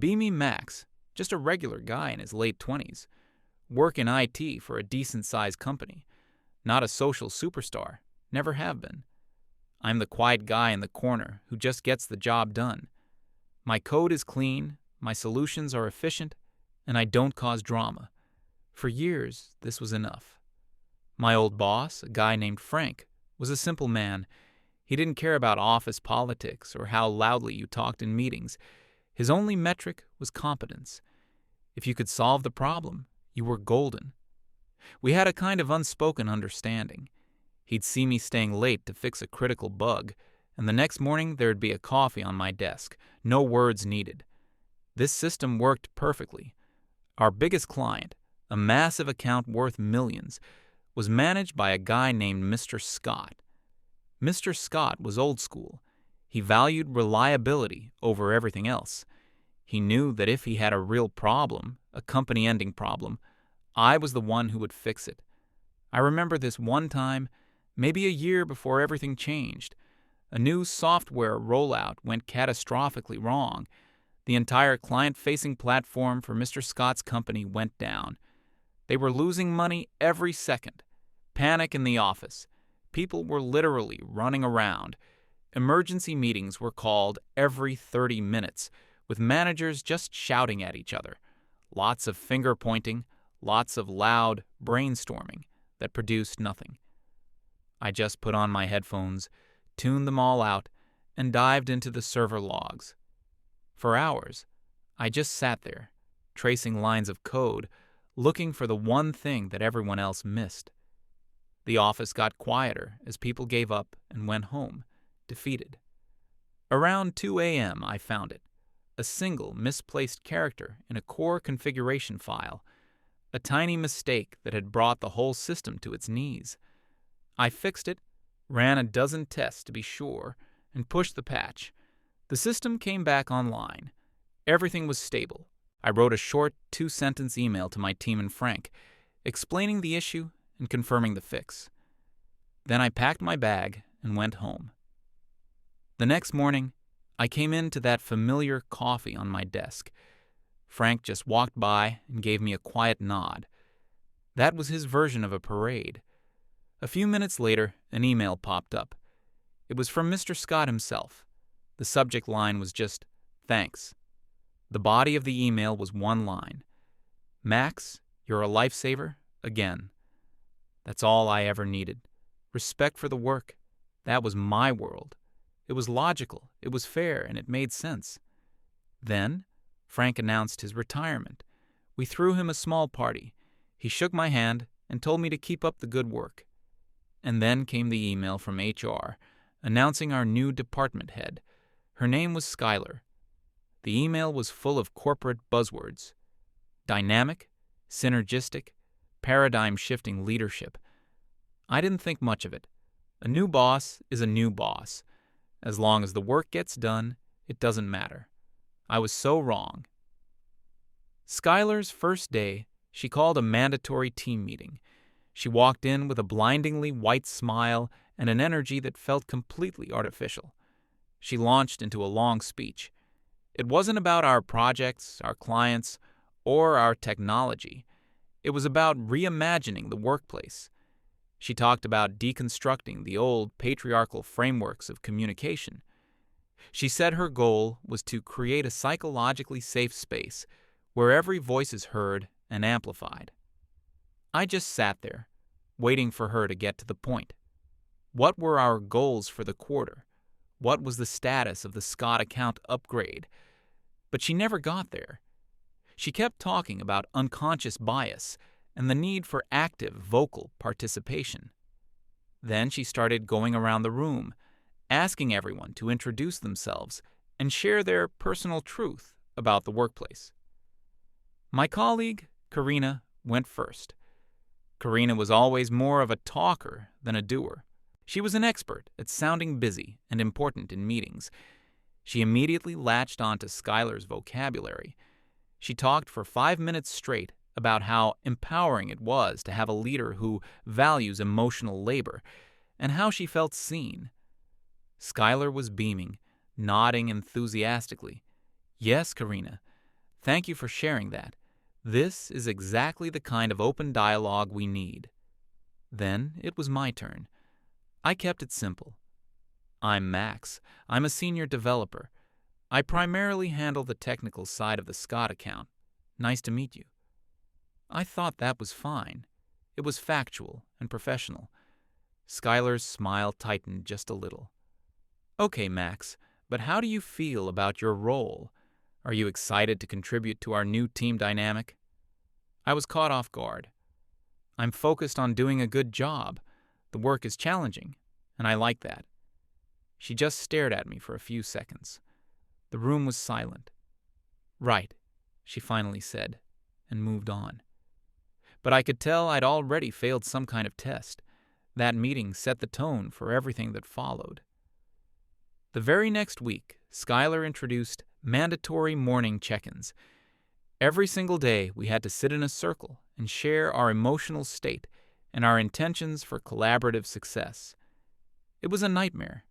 beamy Max, just a regular guy in his late 20s. Work in IT for a decent-sized company. Not a social superstar. Never have been. I'm the quiet guy in the corner who just gets the job done. My code is clean, my solutions are efficient, and I don't cause drama. For years, this was enough. My old boss, a guy named Frank, was a simple man. He didn't care about office politics or how loudly you talked in meetings. His only metric was competence. If you could solve the problem, you were golden. We had a kind of unspoken understanding. He'd see me staying late to fix a critical bug, and the next morning there'd be a coffee on my desk, no words needed. This system worked perfectly. Our biggest client, a massive account worth millions, was managed by a guy named Mr. Scott. Mr. Scott was old school. He valued reliability over everything else. He knew that if he had a real problem, a company-ending problem, I was the one who would fix it. I remember this one time, maybe a year before everything changed. A new software rollout went catastrophically wrong. The entire client-facing platform for Mr. Scott's company went down. They were losing money every second. Panic in the office. People were literally running around. Emergency meetings were called every 30 minutes, with managers just shouting at each other. Lots of finger-pointing, lots of loud brainstorming that produced nothing. I just put on my headphones, tuned them all out, and dived into the server logs. For hours, I just sat there, tracing lines of code, looking for the one thing that everyone else missed. The office got quieter as people gave up and went home, defeated. Around 2 a.m. I found it, a single misplaced character in a core configuration file, a tiny mistake that had brought the whole system to its knees. I fixed it, ran a dozen tests to be sure, and pushed the patch. The system came back online. Everything was stable. I wrote a short 2-sentence email to my team and Frank, explaining the issue and confirming the fix. Then I packed my bag and went home. The next morning, I came into that familiar coffee on my desk. Frank just walked by and gave me a quiet nod. That was his version of a parade. A few minutes later, an email popped up. It was from Mr. Scott himself. The subject line was just, "Thanks." The body of the email was one line. "Max, you're a lifesaver, again." That's all I ever needed. Respect for the work. That was my world. It was logical, it was fair, and it made sense. Then, Frank announced his retirement. We threw him a small party. He shook my hand and told me to keep up the good work. And then came the email from HR, announcing our new department head. Her name was Skylar. The email was full of corporate buzzwords. Dynamic, synergistic, paradigm-shifting leadership. I didn't think much of it. A new boss is a new boss. As long as the work gets done, it doesn't matter. I was so wrong. Skylar's first day, she called a mandatory team meeting. She walked in with a blindingly white smile and an energy that felt completely artificial. She launched into a long speech. It wasn't about our projects, our clients, or our technology. It was about reimagining the workplace. She talked about deconstructing the old patriarchal frameworks of communication. She said her goal was to create a psychologically safe space where every voice is heard and amplified. I just sat there, waiting for her to get to the point. What were our goals for the quarter? What was the status of the Scott account upgrade? But she never got there. She kept talking about unconscious bias and the need for active vocal participation. Then she started going around the room, asking everyone to introduce themselves and share their personal truth about the workplace. My colleague, Karina, went first. Karina was always more of a talker than a doer. She was an expert at sounding busy and important in meetings. She immediately latched onto Skylar's vocabulary. She talked for 5 minutes straight about how empowering it was to have a leader who values emotional labor, and how she felt seen. Skylar was beaming, nodding enthusiastically. "Yes, Karina, Thank you for sharing that. This is exactly the kind of open dialogue we need. Then it was my turn. I kept it simple. I'm Max. I'm a senior developer. I primarily handle the technical side of the Scott account. Nice to meet you. I thought that was fine. It was factual and professional. Skylar's smile tightened just a little. Okay, Max, but how do you feel about your role? Are you excited to contribute to our new team dynamic? I was caught off guard. I'm focused on doing a good job. The work is challenging, and I like that. She just stared at me for a few seconds. The room was silent. Right, she finally said, and moved on. But I could tell I'd already failed some kind of test. That meeting set the tone for everything that followed. The very next week, Skylar introduced mandatory morning check-ins. Every single day, we had to sit in a circle and share our emotional state and our intentions for collaborative success. It was a nightmare.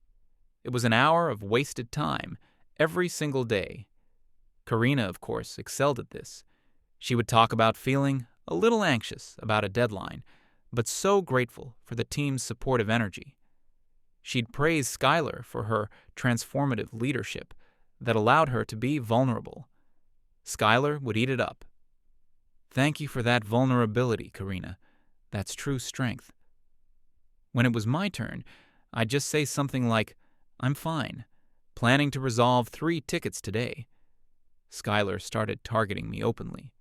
It was an hour of wasted time every single day. Karina, of course, excelled at this. She would talk about feeling a little anxious about a deadline, but so grateful for the team's supportive energy. She'd praise Skylar for her transformative leadership that allowed her to be vulnerable. Skylar would eat it up. Thank you for that vulnerability, Karina. That's true strength. When it was my turn, I'd just say something like, I'm fine, planning to resolve 3 tickets today. Skylar started targeting me openly.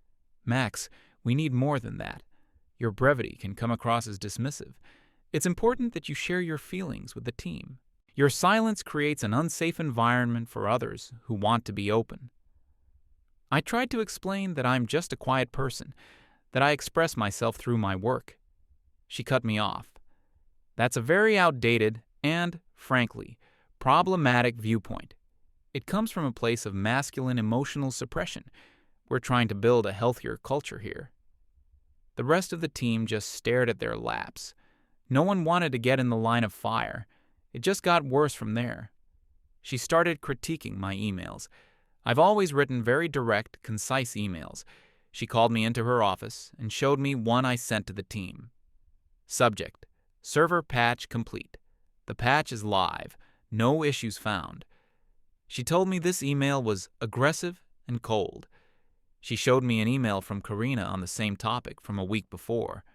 Max, we need more than that. Your brevity can come across as dismissive. It's important that you share your feelings with the team. Your silence creates an unsafe environment for others who want to be open. I tried to explain that I'm just a quiet person, that I express myself through my work. She cut me off. That's a very outdated and, frankly, problematic viewpoint. It comes from a place of masculine emotional suppression. We're trying to build a healthier culture here. The rest of the team just stared at their laps. No one wanted to get in the line of fire. It just got worse from there. She started critiquing my emails. I've always written very direct, concise emails. She called me into her office and showed me one I sent to the team. Subject: server patch complete. The patch is live. No issues found. She told me this email was aggressive and cold. She showed me an email from Karina on the same topic from a week before.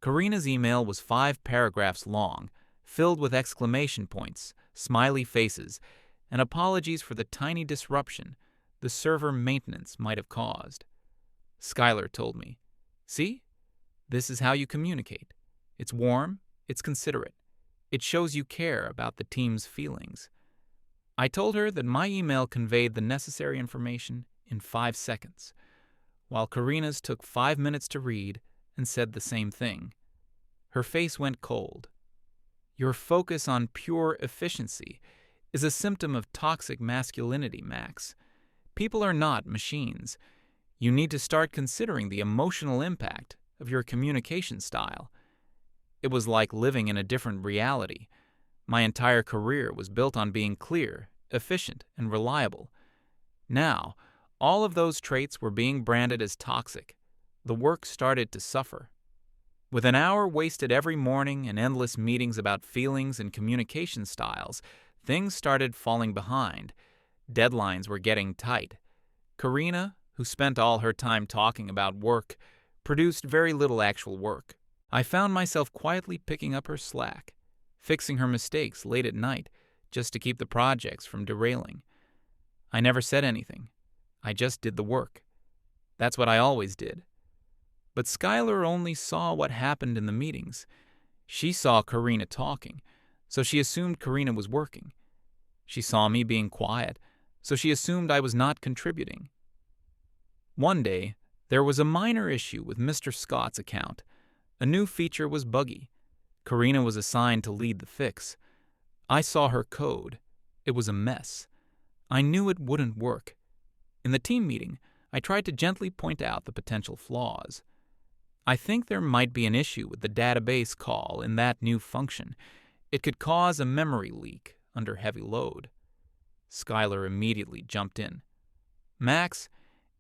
Karina's email was 5 paragraphs long, filled with exclamation points, smiley faces, and apologies for the tiny disruption the server maintenance might have caused. Skylar told me, "See? This is how you communicate. It's warm, it's considerate. It shows you care about the team's feelings." I told her that my email conveyed the necessary information in 5 seconds, while Karina's took 5 minutes to read and said the same thing. Her face went cold. Your focus on pure efficiency is a symptom of toxic masculinity, Max. People are not machines. You need to start considering the emotional impact of your communication style. It was like living in a different reality. My entire career was built on being clear, efficient, and reliable. Now, all of those traits were being branded as toxic. The work started to suffer. With an hour wasted every morning and endless meetings about feelings and communication styles, things started falling behind. Deadlines were getting tight. Karina, who spent all her time talking about work, produced very little actual work. I found myself quietly picking up her slack, fixing her mistakes late at night just to keep the projects from derailing. I never said anything. I just did the work. That's what I always did. But Skylar only saw what happened in the meetings. She saw Karina talking, so she assumed Karina was working. She saw me being quiet, so she assumed I was not contributing. One day, there was a minor issue with Mr. Scott's account. A new feature was buggy. Karina was assigned to lead the fix. I saw her code. It was a mess. I knew it wouldn't work. In the team meeting, I tried to gently point out the potential flaws. I think there might be an issue with the database call in that new function. It could cause a memory leak under heavy load. Skylar immediately jumped in. Max,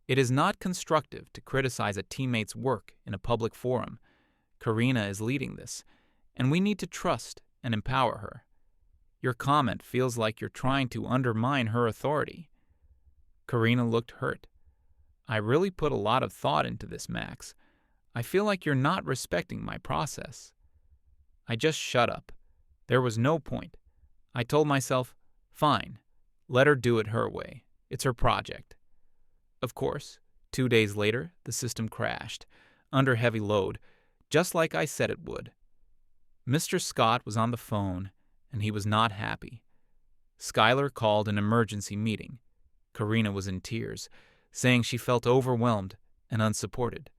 It is not constructive to criticize a teammate's work in a public forum. Karina is leading this, and we need to trust and empower her. Your comment feels like you're trying to undermine her authority." Karina looked hurt. "I really put a lot of thought into this, Max. I feel like you're not respecting my process." I just shut up. There was no point. I told myself, fine, let her do it her way. It's her project. Of course, 2 days later, the system crashed, under heavy load, just like I said it would. Mr. Scott was on the phone, and he was not happy. Skylar called an emergency meeting. Karina was in tears, saying she felt overwhelmed and unsupported.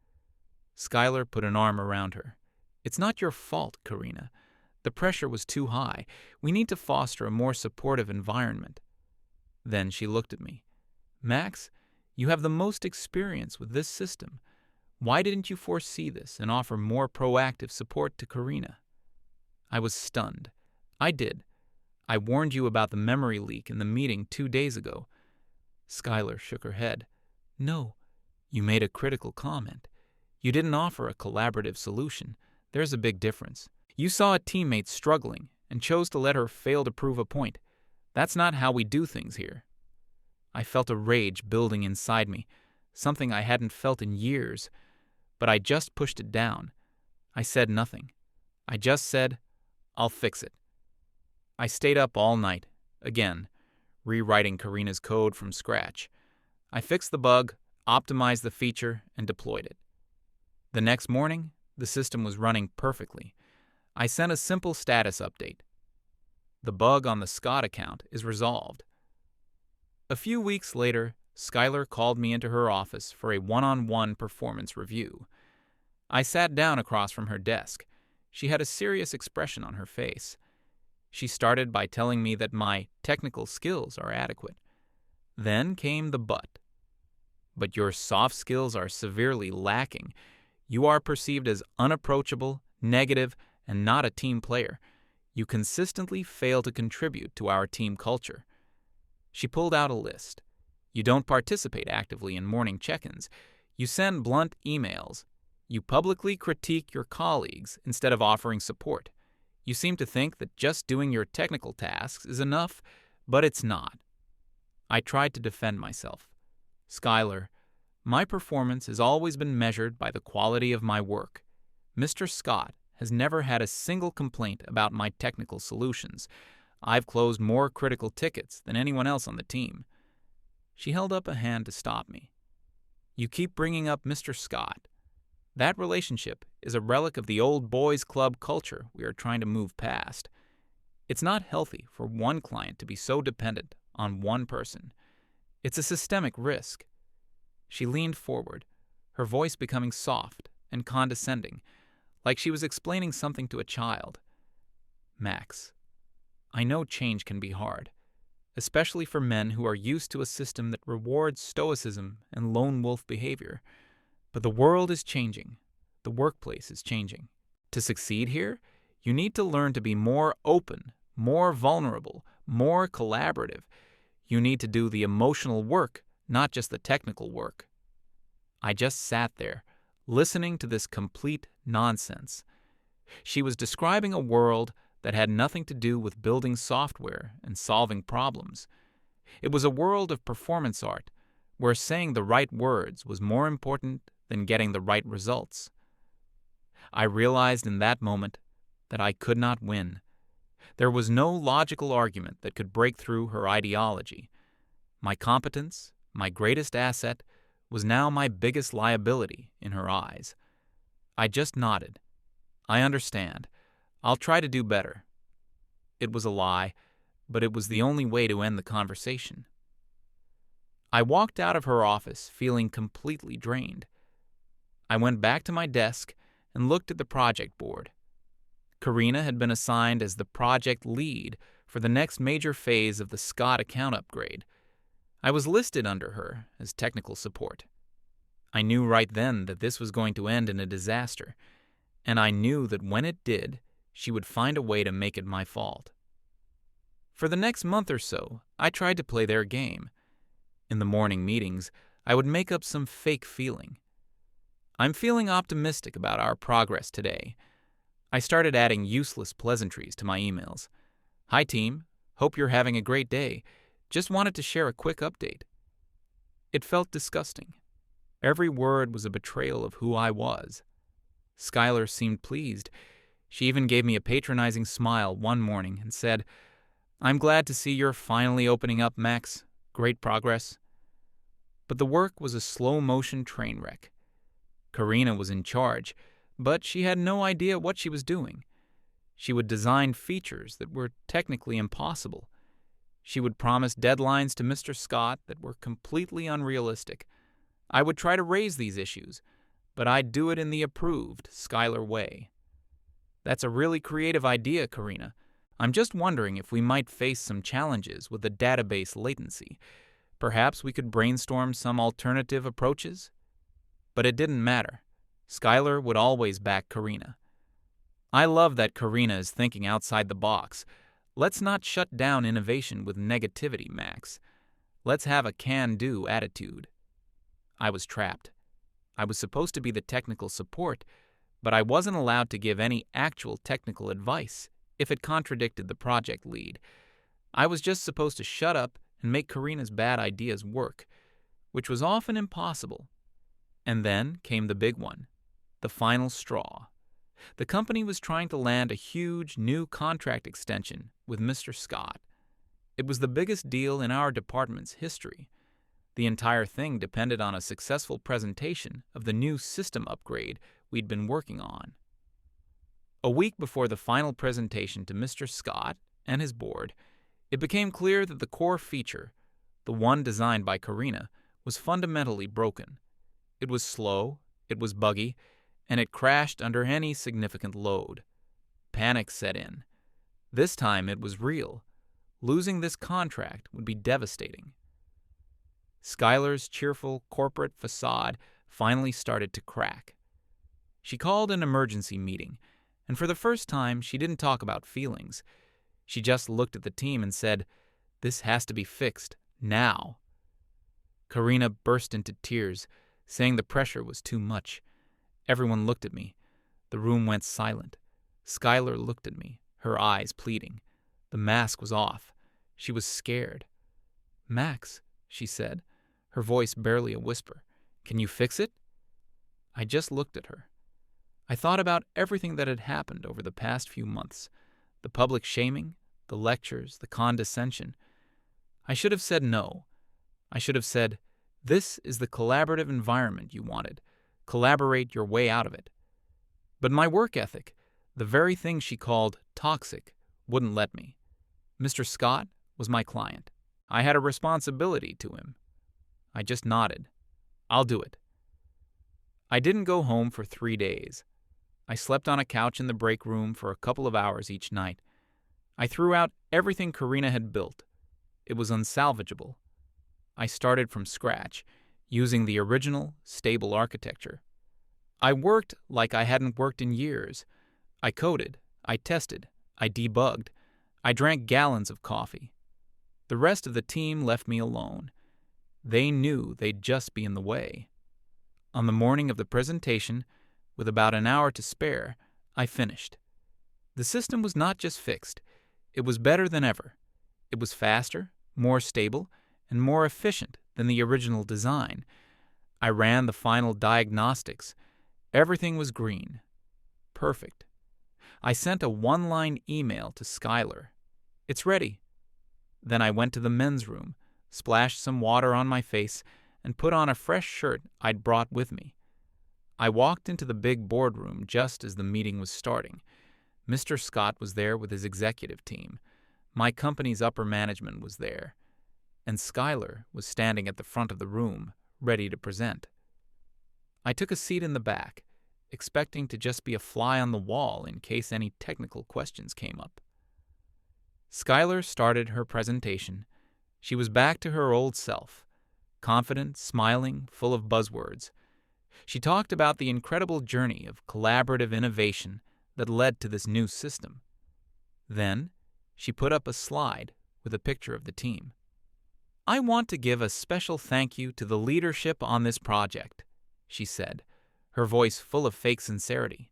Skylar put an arm around her. "It's not your fault, Karina. The pressure was too high. We need to foster a more supportive environment." Then she looked at me. "Max, you have the most experience with this system. Why didn't you foresee this and offer more proactive support to Karina?" I was stunned. "I did. I warned you about the memory leak in the meeting 2 days ago." Skylar shook her head. "No, you made a critical comment. You didn't offer a collaborative solution. There's a big difference. You saw a teammate struggling and chose to let her fail to prove a point. That's not how we do things here." I felt a rage building inside me, something I hadn't felt in years, but I just pushed it down. I said nothing. I just said, "I'll fix it." I stayed up all night, again, rewriting Karina's code from scratch. I fixed the bug, optimized the feature, and deployed it. The next morning, the system was running perfectly. I sent a simple status update. "The bug on the Scott account is resolved." A few weeks later, Skylar called me into her office for a one-on-one performance review. I sat down across from her desk. She had a serious expression on her face. She started by telling me that my technical skills are adequate. Then came the but. "But your soft skills are severely lacking. You are perceived as unapproachable, negative, and not a team player. You consistently fail to contribute to our team culture." She pulled out a list. "You don't participate actively in morning check-ins. You send blunt emails. You publicly critique your colleagues instead of offering support. You seem to think that just doing your technical tasks is enough, but it's not." I tried to defend myself. "Skylar, my performance has always been measured by the quality of my work. Mr. Scott has never had a single complaint about my technical solutions. I've closed more critical tickets than anyone else on the team." She held up a hand to stop me. "You keep bringing up Mr. Scott. That relationship is a relic of the old boys club culture we are trying to move past. It's not healthy for one client to be so dependent on one person. It's a systemic risk." She leaned forward, her voice becoming soft and condescending, like she was explaining something to a child. "Max, I know change can be hard, especially for men who are used to a system that rewards stoicism and lone wolf behavior. But the world is changing. The workplace is changing. To succeed here, you need to learn to be more open, more vulnerable, more collaborative. You need to do the emotional work, not just the technical work." I just sat there, listening to this complete nonsense. She was describing a world that had nothing to do with building software and solving problems. It was a world of performance art, where saying the right words was more important than getting the right results. I realized in that moment that I could not win. There was no logical argument that could break through her ideology. My competence, my greatest asset, was now my biggest liability in her eyes. I just nodded. "I understand. I'll try to do better." It was a lie, but it was the only way to end the conversation. I walked out of her office feeling completely drained. I went back to my desk and looked at the project board. Karina had been assigned as the project lead for the next major phase of the Scott account upgrade. I was listed under her as technical support. I knew right then that this was going to end in a disaster, and I knew that when it did, she would find a way to make it my fault. For the next month or so, I tried to play their game. In the morning meetings, I would make up some fake feeling. I'm feeling optimistic about our progress today. I started adding useless pleasantries to my emails. Hi team, hope you're having a great day. Just wanted to share a quick update. It felt disgusting. Every word was a betrayal of who I was. Skylar seemed pleased. She even gave me a patronizing smile one morning and said, "I'm glad to see you're finally opening up, Max. Great progress." But the work was a slow-motion train wreck. Karina was in charge, but she had no idea what she was doing. She would design features that were technically impossible. She would promise deadlines to Mr. Scott that were completely unrealistic. I would try to raise these issues, but I'd do it in the approved Skylar way. That's a really creative idea, Karina. I'm just wondering if we might face some challenges with the database latency. Perhaps we could brainstorm some alternative approaches? But it didn't matter. Skylar would always back Karina. I love that Karina is thinking outside the box. Let's not shut down innovation with negativity, Max. Let's have a can-do attitude. I was trapped. I was supposed to be the technical support, but I wasn't allowed to give any actual technical advice if it contradicted the project lead. I was just supposed to shut up and make Karina's bad ideas work, which was often impossible. And then came the big one, the final straw. The company was trying to land a huge new contract extension with Mr. Scott. It was the biggest deal in our department's history. The entire thing depended on a successful presentation of the new system upgrade we'd been working on. A week before the final presentation to Mr. Scott and his board, it became clear that the core feature, the one designed by Karina, was fundamentally broken. It was slow, it was buggy, and it crashed under any significant load. Panic set in. This time it was real. Losing this contract would be devastating. Skylar's cheerful corporate facade finally started to crack. She called an emergency meeting, and for the first time she didn't talk about feelings. She just looked at the team and said, "This has to be fixed, now." Karina burst into tears, saying the pressure was too much. Everyone looked at me. The room went silent. Skylar looked at me, her eyes pleading. The mask was off. She was scared. "Max," she said, her voice barely a whisper, "can you fix it?" I just looked at her. I thought about everything that had happened over the past few months, the public shaming, the lectures, the condescension. I should have said no. I should have said, "This is the collaborative environment you wanted. Collaborate your way out of it." But my work ethic, the very thing she called toxic, wouldn't let me. Mr. Scott was my client. I had a responsibility to him. I just nodded. "I'll do it." I didn't go home for 3 days. I slept on a couch in the break room for a couple of hours each night. I threw out everything Karina had built. It was unsalvageable. I started from scratch, using the original, stable architecture. I worked like I hadn't worked in years. I coded, I tested, I debugged, I drank gallons of coffee. The rest of the team left me alone. They knew they'd just be in the way. On the morning of the presentation, with about an hour to spare, I finished. The system was not just fixed, it was better than ever. It was faster, more stable, and more efficient than the original design. I ran the final diagnostics. Everything was green. Perfect. I sent a one-line email to Skylar. "It's ready." Then I went to the men's room, splashed some water on my face, and put on a fresh shirt I'd brought with me. I walked into the big boardroom just as the meeting was starting. Mr. Scott was there with his executive team. My company's upper management was there. And Skylar was standing at the front of the room, ready to present. I took a seat in the back, expecting to just be a fly on the wall in case any technical questions came up. Skylar started her presentation. She was back to her old self, confident, smiling, full of buzzwords. She talked about the incredible journey of collaborative innovation that led to this new system. Then, she put up a slide with a picture of the team. I want to give a special thank you to the leadership on this project, she said, her voice full of fake sincerity.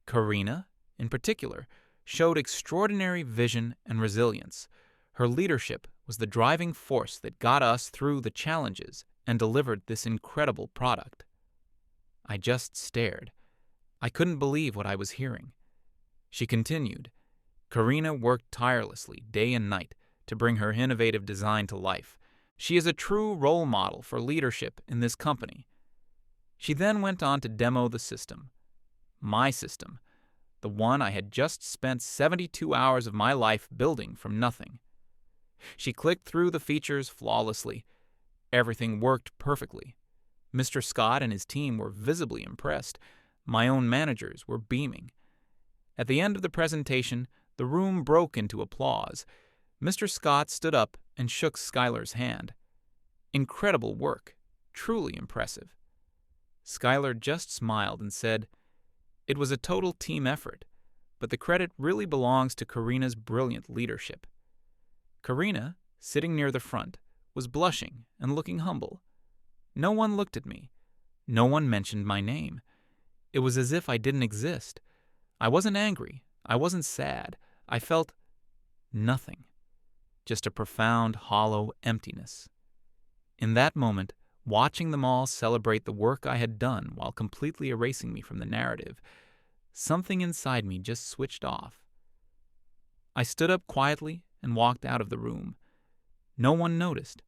Karina, in particular, showed extraordinary vision and resilience. Her leadership was the driving force that got us through the challenges and delivered this incredible product. I just stared. I couldn't believe what I was hearing. She continued. Karina worked tirelessly day and night to bring her innovative design to life. She is a true role model for leadership in this company. She then went on to demo the system. My system, the one I had just spent 72 hours of my life building from nothing. She clicked through the features flawlessly. Everything worked perfectly. Mr. Scott and his team were visibly impressed. My own managers were beaming. At the end of the presentation, the room broke into applause. Mr. Scott stood up and shook Skylar's hand. Incredible work. Truly impressive. Skylar just smiled and said, "It was a total team effort, but the credit really belongs to Karina's brilliant leadership." Karina, sitting near the front, was blushing and looking humble. No one looked at me. No one mentioned my name. It was as if I didn't exist. I wasn't angry. I wasn't sad. I felt nothing. Just a profound, hollow emptiness. In that moment, watching them all celebrate the work I had done while completely erasing me from the narrative, something inside me just switched off. I stood up quietly and walked out of the room. No one noticed.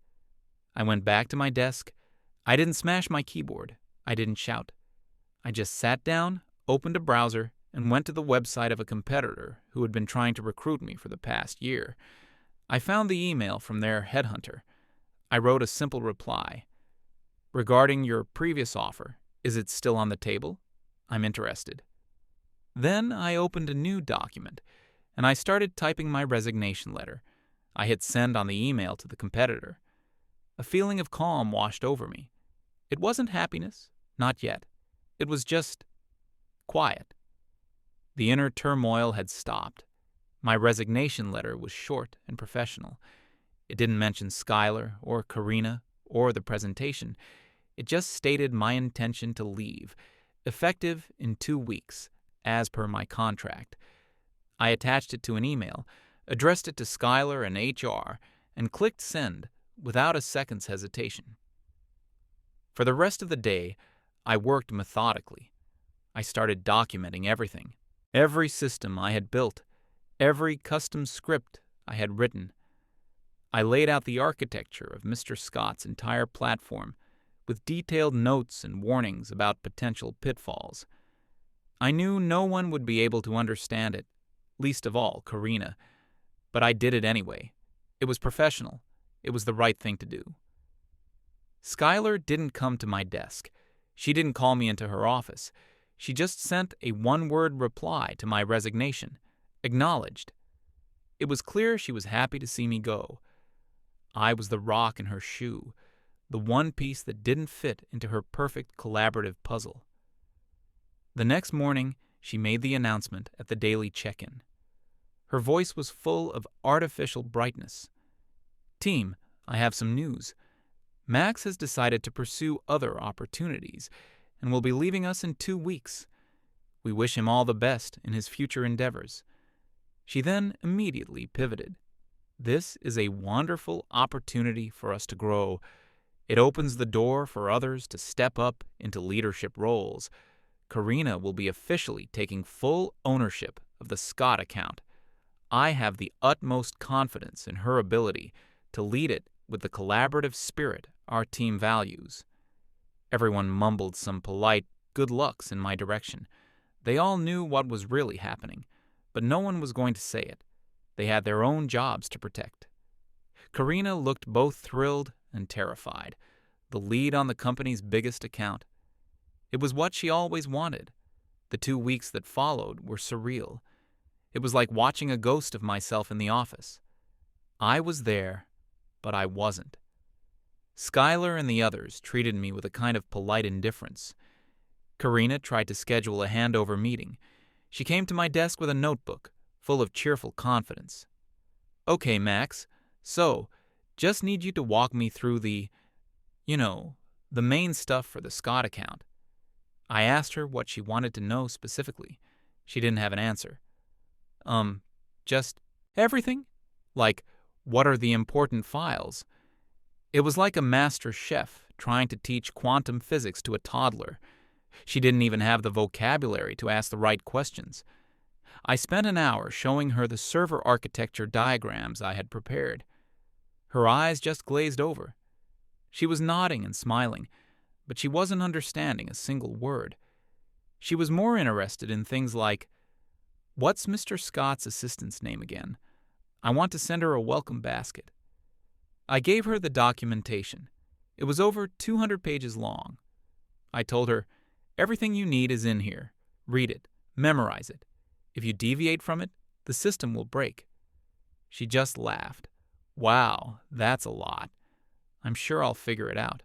I went back to my desk. I didn't smash my keyboard. I didn't shout. I just sat down, opened a browser, and went to the website of a competitor who had been trying to recruit me for the past year. I found the email from their headhunter. I wrote a simple reply. "Regarding your previous offer, is it still on the table? I'm interested." Then I opened a new document, and I started typing my resignation letter. I hit send on the email to the competitor. A feeling of calm washed over me. It wasn't happiness, not yet. It was just quiet. The inner turmoil had stopped. My resignation letter was short and professional. It didn't mention Skylar or Karina or the presentation. It just stated my intention to leave, effective in 2 weeks, as per my contract. I attached it to an email, addressed it to Skylar and HR, and clicked send without a second's hesitation. For the rest of the day, I worked methodically. I started documenting everything. Every system I had built, every custom script I had written. I laid out the architecture of Mr. Scott's entire platform with detailed notes and warnings about potential pitfalls. I knew no one would be able to understand it, least of all Karina, but I did it anyway. It was professional. It was the right thing to do. Skylar didn't come to my desk. She didn't call me into her office. She just sent a one-word reply to my resignation, acknowledged. It was clear she was happy to see me go. I was the rock in her shoe, the one piece that didn't fit into her perfect collaborative puzzle. The next morning, she made the announcement at the daily check-in. Her voice was full of artificial brightness. "Team, I have some news. Max has decided to pursue other opportunities and will be leaving us in 2 weeks. We wish him all the best in his future endeavors." She then immediately pivoted. "This is a wonderful opportunity for us to grow. It opens the door for others to step up into leadership roles. Karina will be officially taking full ownership of the Scott account. I have the utmost confidence in her ability to lead it with the collaborative spirit our team values." Everyone mumbled some polite good lucks in my direction. They all knew what was really happening, but no one was going to say it. They had their own jobs to protect. Karina looked both thrilled and terrified, the lead on the company's biggest account. It was what she always wanted. The 2 weeks that followed were surreal. It was like watching a ghost of myself in the office. I was there, but I wasn't. Skylar and the others treated me with a kind of polite indifference. Karina tried to schedule a handover meeting. She came to my desk with a notebook, full of cheerful confidence. "Okay, Max, so, Just need you to walk me through the main stuff for the Scott account. I asked her what she wanted to know specifically. She didn't have an answer. Just everything? Like, what are the important files? It was like a master chef trying to teach quantum physics to a toddler. She didn't even have the vocabulary to ask the right questions. I spent an hour showing her the server architecture diagrams I had prepared. Her eyes just glazed over. She was nodding and smiling, but she wasn't understanding a single word. She was more interested in things like, "What's Mr. Scott's assistant's name again? I want to send her a welcome basket." I gave her the documentation. It was over 200 pages long. I told her, "Everything you need is in here. Read it. Memorize it. If you deviate from it, the system will break." She just laughed. "Wow, that's a lot. I'm sure I'll figure it out.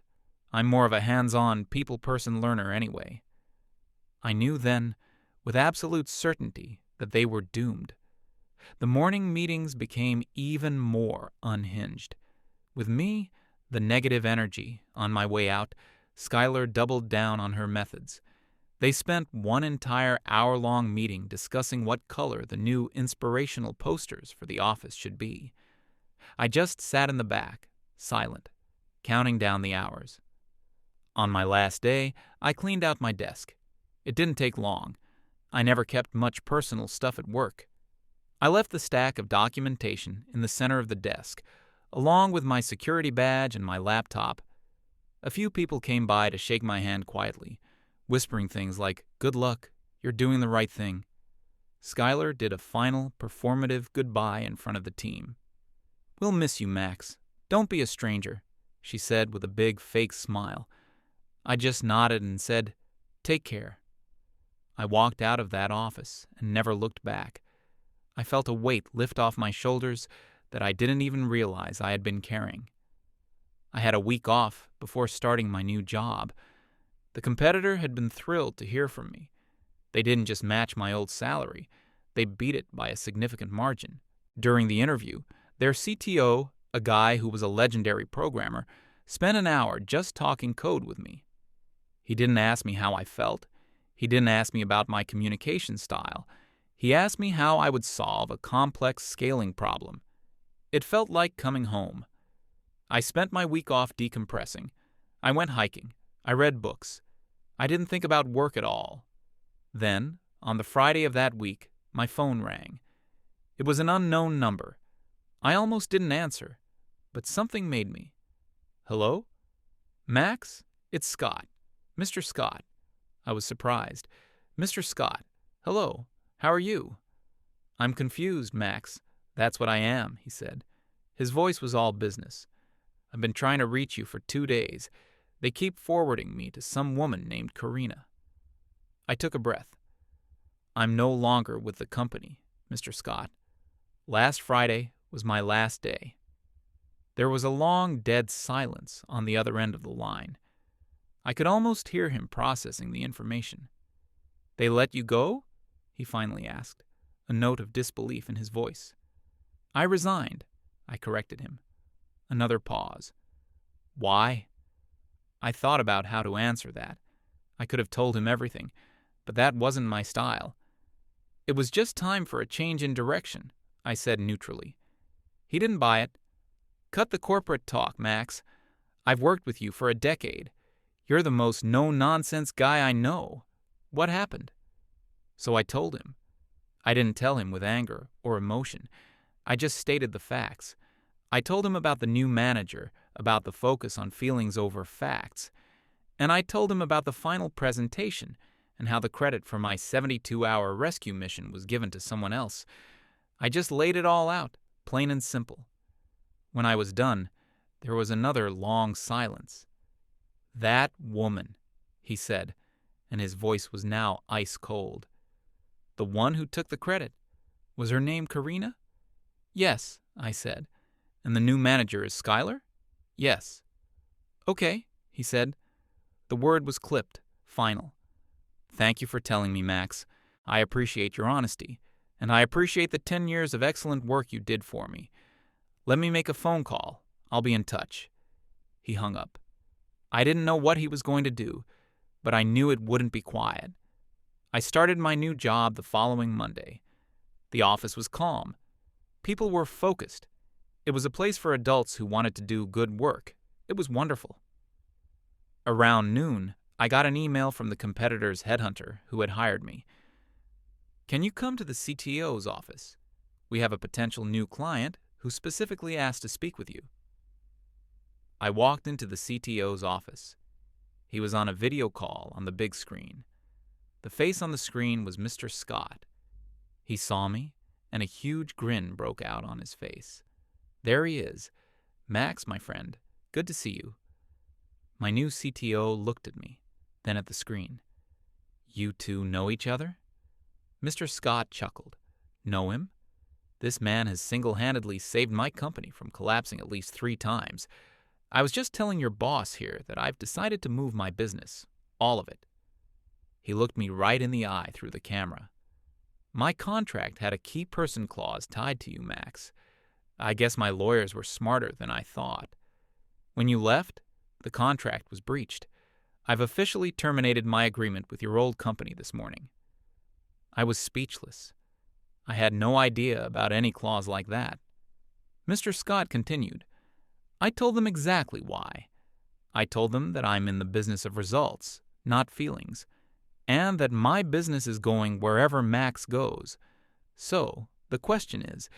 I'm more of a hands-on, people-person learner anyway." I knew then, with absolute certainty, that they were doomed. The morning meetings became even more unhinged. With me, the negative energy, on my way out, Skylar doubled down on her methods. They spent one entire hour-long meeting discussing what color the new inspirational posters for the office should be. I just sat in the back, silent, counting down the hours. On my last day, I cleaned out my desk. It didn't take long. I never kept much personal stuff at work. I left the stack of documentation in the center of the desk, along with my security badge and my laptop. A few people came by to shake my hand quietly, whispering things like, "Good luck, you're doing the right thing." Skylar did a final, performative goodbye in front of the team. "We'll miss you, Max. Don't be a stranger," she said with a big fake smile. I just nodded and said, "Take care." I walked out of that office and never looked back. I felt a weight lift off my shoulders that I didn't even realize I had been carrying. I had a week off before starting my new job. The competitor had been thrilled to hear from me. They didn't just match my old salary, they beat it by a significant margin. During the interview, their CTO, a guy who was a legendary programmer, spent an hour just talking code with me. He didn't ask me how I felt. He didn't ask me about my communication style. He asked me how I would solve a complex scaling problem. It felt like coming home. I spent my week off decompressing. I went hiking. I read books. I didn't think about work at all. Then, on the Friday of that week, my phone rang. It was an unknown number. I almost didn't answer, but something made me. "Hello? Max? It's Scott. Mr. Scott." I was surprised. "Mr. Scott. Hello. How are you?" "I'm confused, Max. That's what I am," he said. His voice was all business. "I've been trying to reach you for 2 days. They keep forwarding me to some woman named Karina." I took a breath. "I'm no longer with the company, Mr. Scott. Last Friday was my last day." There was a long, dead silence on the other end of the line. I could almost hear him processing the information. "They let you go?" he finally asked, a note of disbelief in his voice. "I resigned," I corrected him. Another pause. "Why?" I thought about how to answer that. I could have told him everything, but that wasn't my style. "It was just time for a change in direction," I said neutrally. He didn't buy it. "Cut the corporate talk, Max. I've worked with you for a decade. You're the most no-nonsense guy I know. What happened?" So I told him. I didn't tell him with anger or emotion. I just stated the facts. I told him about the new manager, about the focus on feelings over facts. And I told him about the final presentation and how the credit for my 72-hour rescue mission was given to someone else. I just laid it all out, plain and simple. When I was done, there was another long silence. "That woman," he said, and his voice was now ice cold. "The one who took the credit. Was her name Karina?" "Yes," I said. "And the new manager is Skylar?" "Yes." "Okay," he said. The word was clipped, final. "Thank you for telling me, Max. I appreciate your honesty, and I appreciate the 10 years of excellent work you did for me. Let me make a phone call. I'll be in touch." He hung up. I didn't know what he was going to do, but I knew it wouldn't be quiet. I started my new job the following Monday. The office was calm. People were focused. It was a place for adults who wanted to do good work. It was wonderful. Around noon, I got an email from the competitor's headhunter who had hired me. "Can you come to the CTO's office? We have a potential new client who specifically asked to speak with you." I walked into the CTO's office. He was on a video call on the big screen. The face on the screen was Mr. Scott. He saw me, and a huge grin broke out on his face. "There he is. Max, my friend, good to see you." My new CTO looked at me, then at the screen. "You two know each other?" Mr. Scott chuckled. "Know him? This man has single-handedly saved my company from collapsing at least 3 times. I was just telling your boss here that I've decided to move my business, all of it." He looked me right in the eye through the camera. "My contract had a key person clause tied to you, Max. I guess my lawyers were smarter than I thought. When you left, the contract was breached. I've officially terminated my agreement with your old company this morning." I was speechless. I had no idea about any clause like that. Mr. Scott continued. "I told them exactly why. I told them that I'm in the business of results, not feelings, and that my business is going wherever Max goes. So, the question is,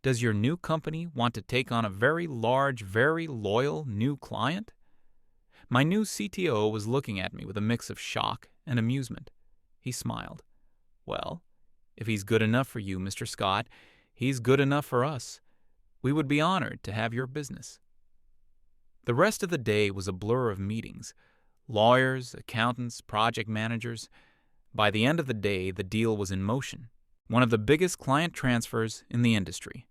does your new company want to take on a very large, very loyal new client?" My new CTO was looking at me with a mix of shock and amusement. He smiled. "Well, if he's good enough for you, Mr. Scott, he's good enough for us. We would be honored to have your business." The rest of the day was a blur of meetings. Lawyers, accountants, project managers. By the end of the day, the deal was in motion. One of the biggest client transfers in the industry.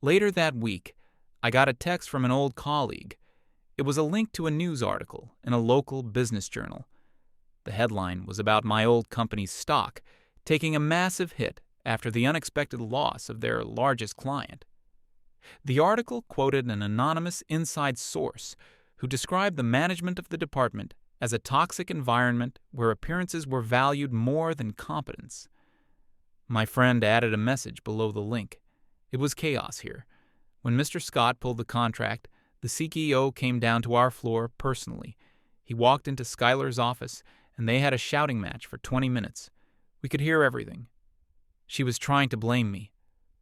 Later that week, I got a text from an old colleague. It was a link to a news article in a local business journal. The headline was about my old company's stock taking a massive hit after the unexpected loss of their largest client. The article quoted an anonymous inside source who described the management of the department as a toxic environment where appearances were valued more than competence. My friend added a message below the link. It was chaos here. When Mr. Scott pulled the contract, the CEO came down to our floor personally. He walked into Skylar's office, and they had a shouting match for 20 minutes. We could hear everything. "She was trying to blame me."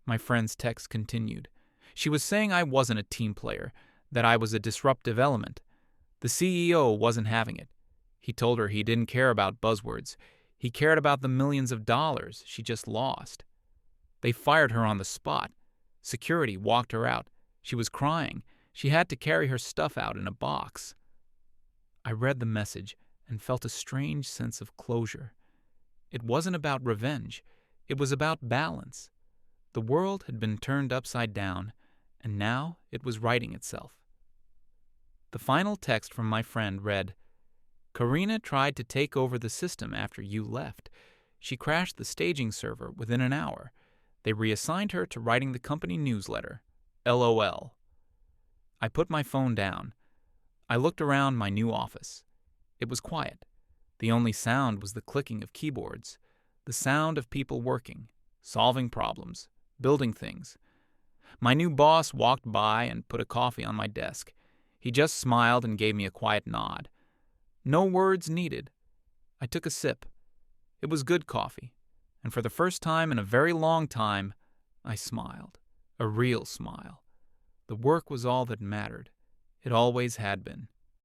My friend's text continued. "She was saying I wasn't a team player, that I was a disruptive element. The CEO wasn't having it. He told her he didn't care about buzzwords. He cared about the millions of dollars she just lost. They fired her on the spot. Security walked her out. She was crying. She had to carry her stuff out in a box." I read the message and felt a strange sense of closure. It wasn't about revenge. It was about balance. The world had been turned upside down, and now it was righting itself. The final text from my friend read, "Karina tried to take over the system after you left. She crashed the staging server within an hour. They reassigned her to writing the company newsletter. LOL." I put my phone down. I looked around my new office. It was quiet. The only sound was the clicking of keyboards, the sound of people working, solving problems, building things. My new boss walked by and put a coffee on my desk. He just smiled and gave me a quiet nod. No words needed. I took a sip. It was good coffee, and for the first time in a very long time, I smiled. A real smile. The work was all that mattered. It always had been.